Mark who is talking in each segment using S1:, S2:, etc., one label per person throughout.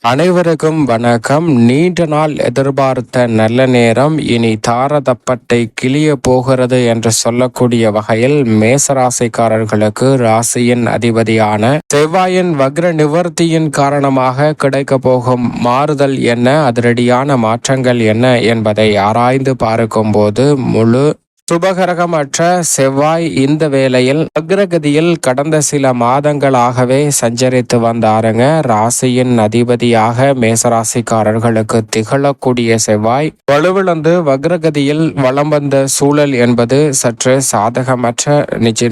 S1: அனைவருக்கும் வணக்கம். நீண்ட நாள் எதிர்பார்த்த நல்ல நேரம் இனி தாரதப்பட்டை கிளிய போகிறது என்று சொல்லக்கூடிய வகையில் மேசராசிக்காரர்களுக்கு ராசியின் அதிபதியான செவ்வாயின் வக்ர நிவர்த்தியின் காரணமாக கிடைக்க போகும் மாறுதல் என்ன, அதிரடியான மாற்றங்கள் என்ன என்பதை ஆராய்ந்து பார்க்கும்போது முழு சுபகரகமற்ற செவ்வாய் இந்த வேளையில் அக்ரகதியில் கடந்த சில மாதங்களாகவே சஞ்சரித்து வந்தாருங்க. ராசியின் அதிபதியாக மேசராசிக்காரர்களுக்கு திகழக்கூடிய செவ்வாய் வலுவிழந்து வக்ரகதியில் வலம் வந்த சூழல் என்பது சற்று சாதகமற்ற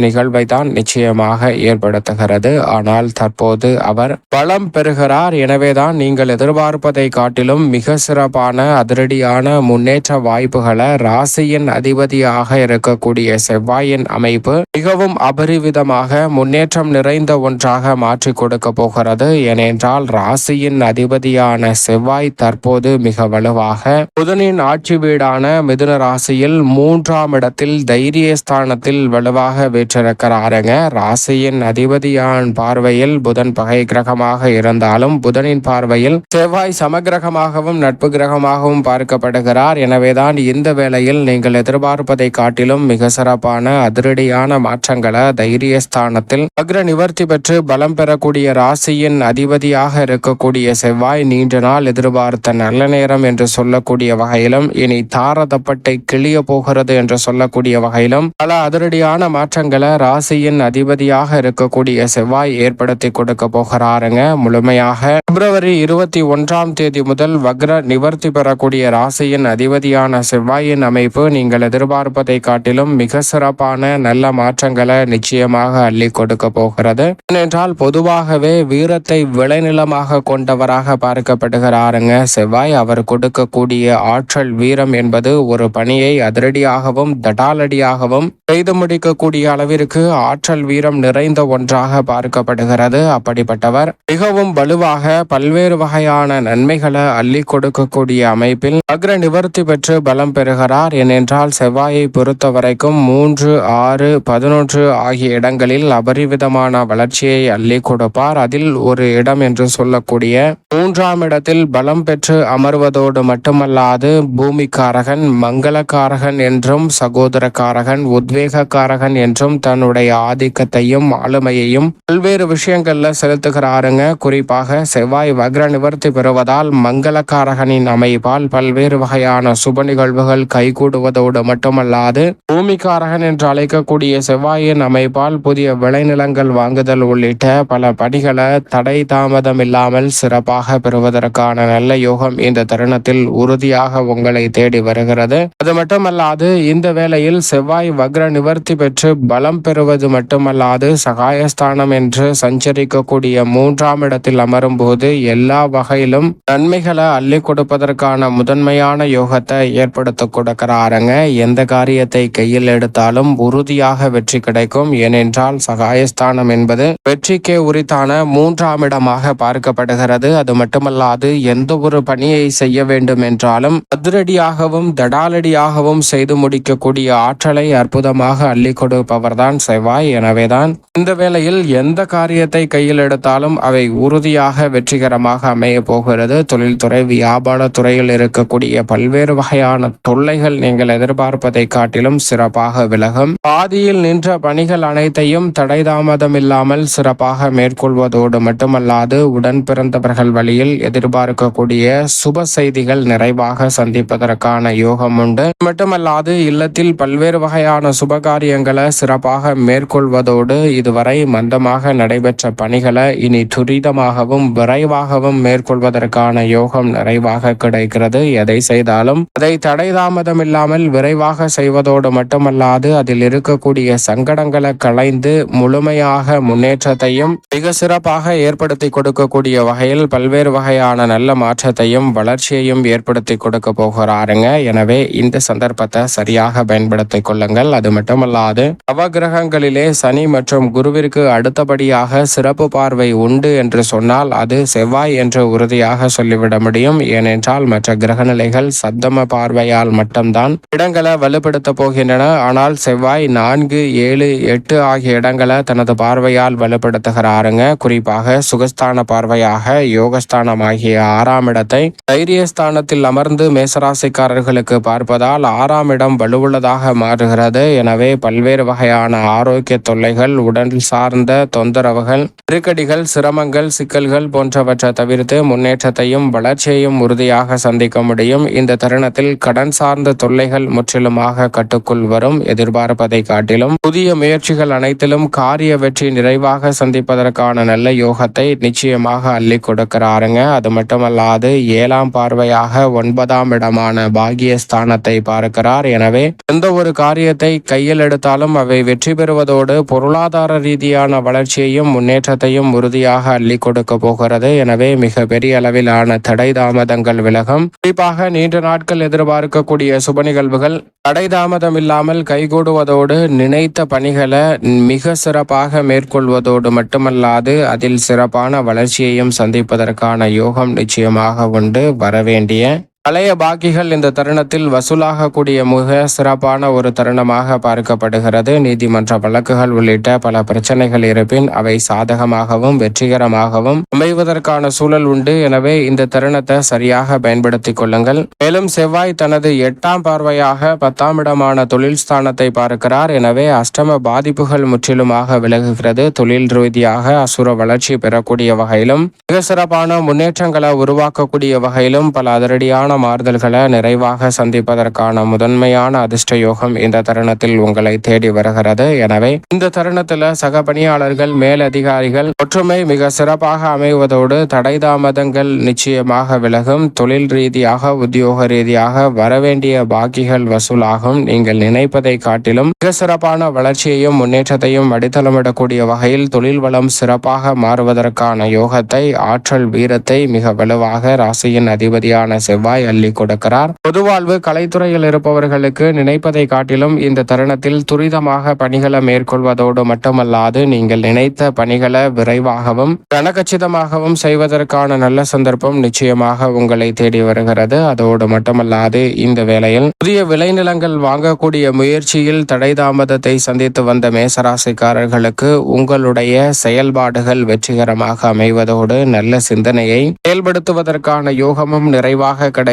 S1: நிகழ்வை தான் நிச்சயமாக ஏற்படுத்துகிறது. ஆனால் தற்போது அவர் பலம் பெறுகிறார். எனவேதான் நீங்கள் எதிர்பார்ப்பதை காட்டிலும் மிக சிறப்பான அதிரடியான முன்னேற்ற வாய்ப்புகளை ராசியின் அதிபதியாக இருக்கக்கூடிய செவ்வாயின் அமைப்பு மிகவும் அபரிவிதமாக முன்னேற்றம் நிறைந்த ஒன்றாக மாற்றி கொடுக்க போகிறது. ஏனென்றால் ராசியின் அதிபதியான செவ்வாய் தற்போது மிக வலுவாக புதனின் ஆட்சி வீடான மிதுன ராசியில் 3ஆம் இடத்தில் தைரியஸ்தானத்தில் வலுவாக வீற்றிருக்கிறாருங்க. ராசியின் அதிபதியான பார்வையில் புதன் பகை கிரகமாக இருந்தாலும் புதனின் பார்வையில் செவ்வாய் சமகிரகமாகவும் நட்பு கிரகமாகவும் பார்க்கப்படுகிறார். எனவேதான் இந்த வேளையில் நீங்கள் எதிர்பார்ப்பதை காட்டிலும் மிக சிறப்பான அதிரடியான மாற்றங்களை தைரியஸ்தானத்தில் அக்ர நிவர்த்தி பெற்று பலம் பெறக்கூடிய ராசியின் அதிபதியாக இருக்கக்கூடிய செவ்வாய் நீண்ட நாள் எதிர்பார்த்த நல்ல நேரம் என்று சொல்லக்கூடிய வகையிலும் இனி தாரதப்பட்டை கிளிய போகிறது என்று சொல்லக்கூடிய வகையிலும் பல அதிரடியான மாற்றங்களை ராசியின் அதிபதியாக இருக்கக்கூடிய செவ்வாய் ஏற்படுத்தி கொடுக்க போகிறாருங்க. முழுமையாக பிப்ரவரி 21ஆம் தேதி முதல் வக்ர நிவர்த்தி பெறக்கூடிய ராசியின் அதிபதியான செவ்வாயின் அமைப்பு நீங்கள் எதிர்பார்ப்பதை காட்டிலும் மிக சிறப்பான நல்ல மாற்றங்களை நிச்சயமாக அள்ளி கொடுக்க போகிறது. ஏனென்றால் பொதுவாகவே வீரத்தை விளைநிலமாக கொண்டவராக பார்க்கப்படுகிறாருங்க செவ்வாய். அவர் கொடுக்கக்கூடிய ஆற்றல் வீரம் என்பது ஒரு பணியை அதிரடியாகவும் தடாலடியாகவும் செய்து முடிக்கக்கூடிய அளவிற்கு ஆற்றல் வீரம் நிறைந்த ஒன்றாக பார்க்கப்படுகிறது. அப்படிப்பட்டவர் மிகவும் வலுவாக பல்வேறு வகையான நன்மைகளை அள்ளி கொடுக்கக்கூடிய அமைப்பில் அக்ர நிவர்த்தி பெற்று பலம் பெறுகிறார். ஏனென்றால் செவ்வாயை பொறுத்த வரைக்கும் 3, 6, 11 ஆகிய இடங்களில் அபரிவிதமான வளர்ச்சியை அள்ளி கொடுப்பார். அதில் ஒரு இடம் என்று சொல்லக்கூடிய 3ஆம் இடத்தில் பலம் பெற்று அமர்வதோடு மட்டுமல்லாது பூமிக்காரகன், மங்களக்காரகன் என்றும் சகோதரக்காரகன், உத்வேகக்காரகன் என்றும் தன்னுடைய ஆதிக்கத்தையும் ஆளுமையையும் பல்வேறு விஷயங்கள்ல செலுத்துகிறாருங்க. குறிப்பாக செவ்வாய் வக்ர நிவர்த்தி பெறுவதால் மங்களக்காரகனின் அமைப்பால் பல்வேறு வகையான சுப நிகழ்வுகள் கைகூடுவதோடு மட்டுமல்லாது பூமிக்காரகன் என்று அழைக்கக்கூடிய செவ்வாயின் அமைப்பால் புதிய விளைநிலங்கள் வாங்குதல் உள்ளிட்ட பல பணிகளை தடை தாமதம் இல்லாமல் சிறப்பாக பெறுவதற்கான நல்ல யோகம் இந்த தருணத்தில் உறுதியாக உங்களை தேடி வருகிறது. அது மட்டுமல்லாது இந்த வேளையில் செவ்வாய் வக்ர நிவர்த்தி பெற்று பலம் பெறுவது மட்டுமல்லாது சகாயஸ்தானம் என்று சஞ்சரிக்கக்கூடிய 3ஆம் இடத்தில் அமரும் போது எல்லா வகையிலும் நன்மைகளை அள்ளி கொடுப்பதற்கான முதன்மையான யோகத்தை ஏற்படுத்த கொடுக்கிறாருங்க. எந்த காரியத்தை கையில் எடுத்தாலும் உறுதியாக வெற்றி கிடைக்கும். ஏனென்றால் சகாயஸ்தானம் என்பது வெற்றிக்கே உரித்தான 3ஆம் இடமாக பார்க்கப்படுகிறது. அது மட்டுமல்லாது எந்த ஒரு பணியை செய்ய வேண்டும் என்றாலும் அதிரடியாகவும் தடாலடியாகவும் செய்து முடிக்கக்கூடிய ஆற்றலை அற்புதமாக அள்ளி கொடுப்பவர்தான் செவ்வாய். எனவேதான் இந்த வேளையில் எந்த காரியத்தை கையில் எடுத்தாலும் அவை உறுதியாக வெற்றிகரமாக அமைய போகிறது. தொழில்துறை, வியாபார துறையில் இருக்கக்கூடிய பல்வேறு வகையான தொல்லைகள் நீங்கள் எதிர்பார்ப்பதை காட்டிலும் சிறப்பாக விலகும். பாதியில் நின்ற பணிகள் அனைத்தையும் தடை தாமதம் இல்லாமல் சிறப்பாக மேற்கொள்வதோடு மட்டுமல்லாது உடன் பிறந்தவர்கள் வழியில் எதிர்பார்க்கக்கூடிய சுப செய்திகள் நிறைவாக சந்திப்பதற்கான யோகம் உண்டு. மட்டுமல்லாது இல்லத்தில் பல்வேறு வகையான சுபகாரியங்களை சிறப்பாக மேற்கொள்வதோடு இதுவரை மந்தமாக நடைபெற்ற பணிகளை இனி துரிதமாகவும் விரைவாகவும் மேற்கொள்வதற்கான யோகம் நிறைவாக கிடைக்கிறது. எதை செய்தாலும் அதை தடை தாமதம் இல்லாமல் விரைவாக செய்வதோடு மட்டுமல்லாது அதில் இருக்கக்கூடிய சங்கடங்களை களைந்து முழுமையாக முன்னேற்றத்தையும் மிக சிறப்பாக ஏற்படுத்தி கொடுக்கக்கூடிய வகையில் பல்வேறு வகையான நல்ல மாற்றத்தையும் வளர்ச்சியையும் ஏற்படுத்தி கொடுக்க போகிறாருங்க. எனவே இந்த சந்தர்ப்பத்தை சரியாக பயன்படுத்திக் கொள்ளுங்கள். அது மட்டுமல்லாது நவகிரகங்களிலே சனி மற்றும் குருவிற்கு அடுத்தபடியாக சிறப்பு பார்வை உண்டு என்று சொன்னால் அது செவ்வாய் என்று உறுதியாக சொல்லிவிட முடியும். ஏனென்றால் மற்ற கிரகநிலைகள் சப்தம பார்வையால் மட்டும்தான் இடங்களை வலுப்படுத்த வலுப்படுத்த போகின்றன. ஆனால் செவ்வாய் 4, 7, 8 ஆகிய இடங்களை தனது பார்வையால் வலுப்படுத்துகிறாருங்க. குறிப்பாக சுகஸ்தான பார்வையாக யோகஸ்தானம் ஆகிய 6ஆம் இடத்தை தைரியஸ்தானத்தில் அமர்ந்து மேசராசிக்காரர்களுக்கு பார்ப்பதால் 6ஆம் இடம் வலுவுள்ளதாக மாறுகிறது. எனவே பல்வேறு வகையான ஆரோக்கிய தொல்லைகள், உடல் சார்ந்த தொந்தரவுகள், நெருக்கடிகள், சிரமங்கள், சிக்கல்கள் போன்றவற்றை தவிர்த்து முன்னேற்றத்தையும் வளர்ச்சியையும் உறுதியாக சந்திக்க முடியும். இந்த தருணத்தில் கடன் சார்ந்த தொல்லைகள் முற்றிலுமாக கட்டுக்குள் வரும். எதிர்பார்ப்பதை காட்டிலும் புதிய முயற்சிகள் அனைத்திலும் காரிய வெற்றி நிறைவாக சந்திப்பதற்கான நல்ல யோகத்தை நிச்சயமாக அள்ளி கொடுக்கிறாருங்க. அது மட்டுமல்லாது 7ஆம் பார்வையாக 9ஆம் இடமான பாகியஸ்தானத்தை பார்க்கிறார். எனவே எந்த ஒரு காரியத்தை கையில் எடுத்தாலும் அவை வெற்றி பெறுவதோடு பொருளாதார ரீதியான வளர்ச்சியையும் முன்னேற்றத்தையும் உறுதியாக அள்ளி கொடுக்க போகிறது. எனவே மிக பெரிய அளவிலான தடை தாமதங்கள் விலகும். குறிப்பாக நீண்ட நாட்கள் எதிர்பார்க்கக்கூடிய சுப நிகழ்வுகள் தடை தாமதம் இல்லாமல் கைகூடுவதோடு நினைத்த பணிகளை மிக சிறப்பாக மேற்கொள்வதோடு மட்டுமல்லாது அதில் சிறப்பான வளர்ச்சியையும் சந்திப்பதற்கான யோகம் நிச்சயமாக உண்டு. வரவேண்டிய பழைய பாக்கிகள் இந்த தருணத்தில் வசூலாகக்கூடிய மிக சிறப்பான ஒரு தருணமாக பார்க்கப்படுகிறது. நீதிமன்ற வழக்குகள் உள்ளிட்ட பல பிரச்சனைகள் இருப்பின் அவை சாதகமாகவும் வெற்றிகரமாகவும் அமைவதற்கான சூழல் உண்டு. எனவே இந்த தருணத்தை சரியாக பயன்படுத்திக் கொள்ளுங்கள். மேலும் செவ்வாய் தனது 8ஆம் பார்வையாக 10ஆம் இடமான தொழில் ஸ்தானத்தை பார்க்கிறார். எனவே அஷ்டம பாதிப்புகள் முற்றிலுமாக விலகுகிறது. தொழில் ரீதியாக அசுர வளர்ச்சி பெறக்கூடிய வகையிலும் மிக சிறப்பான முன்னேற்றங்களை உருவாக்கக்கூடிய வகையிலும் பல அதிரடியான மாறுதல்களை நிறைவாக சந்திப்பதற்கான முதன்மையான அதிர்ஷ்ட யோகம் இந்த தருணத்தில் உங்களை தேடி வருகிறது. எனவே இந்த தருணத்தில் சக பணியாளர்கள், மேலதிகாரிகள் ஒற்றுமை மிக சிறப்பாக அமைவதோடு தடை தாமதங்கள் நிச்சயமாக விலகும். தொழில் ரீதியாக, உத்தியோக ரீதியாக வரவேண்டிய பாக்கிகள் வசூலாகும். நீங்கள் நினைப்பதை காட்டிலும் மிக சிறப்பான வளர்ச்சியையும் முன்னேற்றத்தையும் அடித்தளமிடக்கூடிய வகையில் தொழில் வளம் சிறப்பாக மாறுவதற்கான யோகத்தை, ஆற்றல், வீரத்தை மிக வலுவாக ராசியின் அதிபதியான செவ்வாய் அள்ளி கொடுக்கிறார். பொதுவாழ்வு கலைத்துறையில் இருப்பவர்களுக்கு நினைப்பதை காட்டிலும் இந்த தருணத்தில் துரிதமாக பணிகளை மேற்கொள்வதோடு மட்டுமல்லாது நீங்கள் நினைத்த பணிகளை விரைவாகவும் கனகச்சிதமாகவும் செய்வதற்கான நல்ல சந்தர்ப்பம் நிச்சயமாக உங்களை தேடி வருகிறது. அதோடு மட்டுமல்லாது இந்த வேளையில் புதிய விளைநிலங்கள் வாங்கக்கூடிய முயற்சியில் தடை தாமதத்தை சந்தித்து வந்த மேசராசிக்காரர்களுக்கு உங்களுடைய செயல்பாடுகள் வெற்றிகரமாக அமைவதோடு நல்ல சிந்தனையை செயல்படுத்துவதற்கான யோகமும் நிறைவாக கிடைக்கிறது.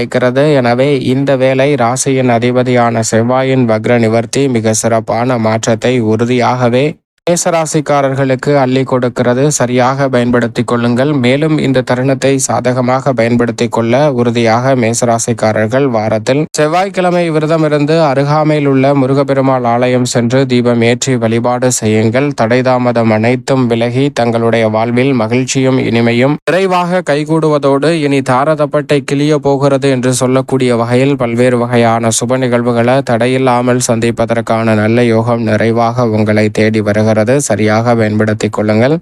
S1: எனவே இந்த வேளை ராசியின் அதிபதியான செவ்வாயின் வக்ர நிவர்த்தி மிக சிறப்பான மாற்றத்தை உறுதியாகவே மேசராசிக்காரர்களுக்கு அள்ளி கொடுக்கிறது. சரியாக பயன்படுத்திக் கொள்ளுங்கள். மேலும் இந்த தருணத்தை சாதகமாக பயன்படுத்திக் கொள்ள உறுதியாக மேசராசிக்காரர்கள் வாரத்தில் செவ்வாய்க்கிழமை விரதம் இருந்து அருகாமையில் உள்ள முருகப்பெருமாள் ஆலயம் சென்று தீபம் ஏற்றி வழிபாடு செய்யுங்கள். தடை தாமதம் அனைத்தும் விலகி தங்களுடைய வாழ்வில் மகிழ்ச்சியும் இனிமையும் விரைவாக கைகூடுவதோடு இனி தாரதப்பட்டை கிளிய போகிறது என்று சொல்லக்கூடிய வகையில் பல்வேறு வகையான சுப நிகழ்வுகளை தடையில்லாமல் சந்திப்பதற்கான நல்ல யோகம் நிறைவாக உங்களை தேடி வருகிறது. சரியாக பயன்படுத்திக் கொள்ளுங்கள்.